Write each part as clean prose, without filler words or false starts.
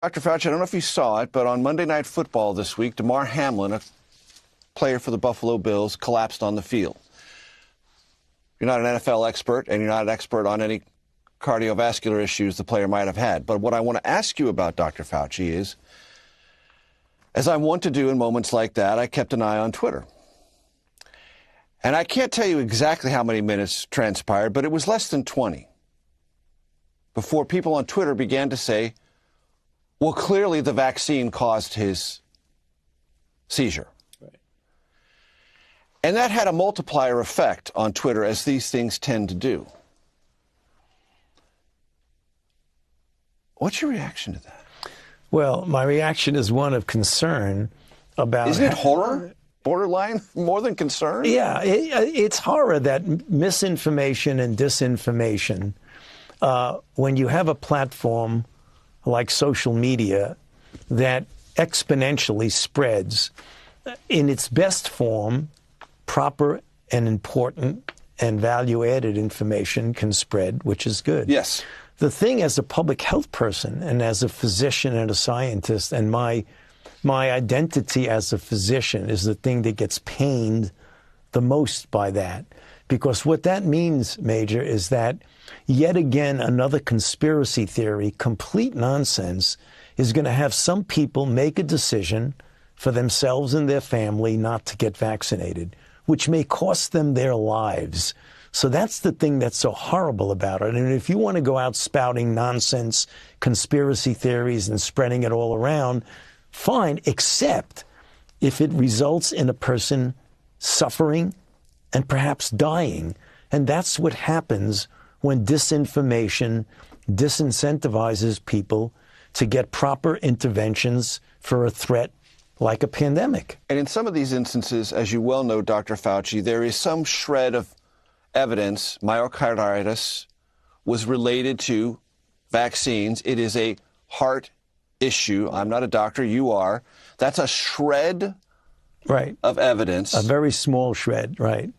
Dr. Fauci, I don't know if you saw it, but on Monday Night Football this week, Damar Hamlin, a player for the Buffalo Bills, collapsed on the field. You're not an NFL expert, and you're not an expert on any cardiovascular issues the player might have had. But what I want to ask you about, Dr. Fauci, is, as I want to do in moments like that, I kept an eye on Twitter. And I can't tell you exactly how many minutes transpired, but it was less than 20 before people on Twitter began to say, well, clearly the vaccine caused his seizure. Right. And that had a multiplier effect on Twitter, as these things tend to do. What's your reaction to that? Well, my reaction is one of concern about... Isn't it horror? Borderline? More than concern? Yeah, it's horror that misinformation and disinformation, when you have a platform like social media that exponentially spreads in its best form, proper and important and value-added information can spread, which is good. Yes. The thing, as a public health person and as a physician and a scientist, and my identity as a physician is the thing that gets pained the most by that. Because what that means, Major, is that yet again another conspiracy theory, complete nonsense, is going to have some people make a decision for themselves and their family not to get vaccinated, which may cost them their lives. So that's the thing that's so horrible about it. And if you want to go out spouting nonsense, conspiracy theories and spreading it all around, fine, except if it results in a person suffering and perhaps dying. And that's what happens when disinformation disincentivizes people to get proper interventions for a threat like a pandemic. And in some of these instances, as you well know, Dr. Fauci, there is some shred of evidence myocarditis was related to vaccines. It is a heart issue. I'm not a doctor. You are. That's a shred of evidence. A very small shred, right.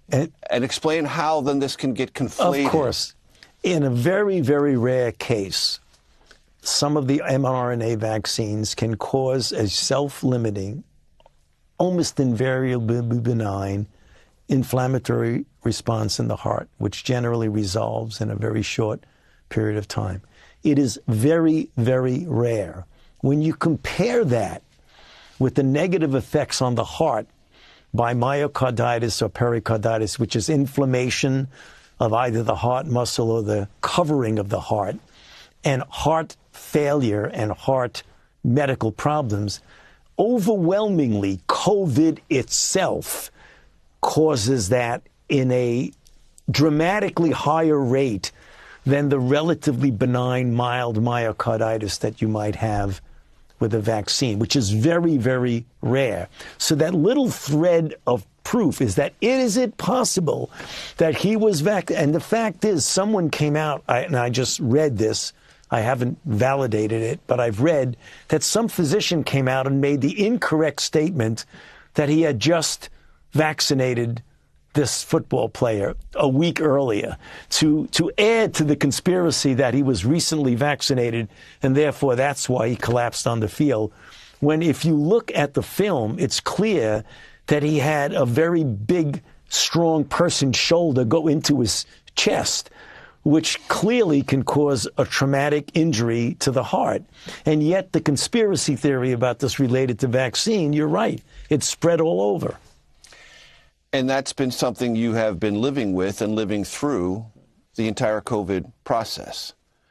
And explain how then this can get conflated. Of course. In a very, very rare case, some of the mRNA vaccines can cause a self-limiting, almost invariably benign, inflammatory response in the heart, which generally resolves in a very short period of time. It is very, very rare. When you compare that with the negative effects on the heart by myocarditis or pericarditis, which is inflammation of either the heart muscle or the covering of the heart, and heart failure and heart medical problems, overwhelmingly COVID itself causes that in a dramatically higher rate than the relatively benign, mild myocarditis that you might have with a vaccine, which is very, very rare. So that little thread of proof is that is it possible that he was vaccinated? And the fact is, someone came out, and I just read this, I haven't validated it, but I've read that some physician came out and made the incorrect statement that he had just vaccinated this football player a week earlier to add to the conspiracy that he was recently vaccinated and therefore that's why he collapsed on the field. When if you look at the film, it's clear that he had a very big, strong person's shoulder go into his chest, which clearly can cause a traumatic injury to the heart. And yet the conspiracy theory about this related to vaccine, you're right, it's spread all over. And that's been something you have been living with and living through the entire COVID process.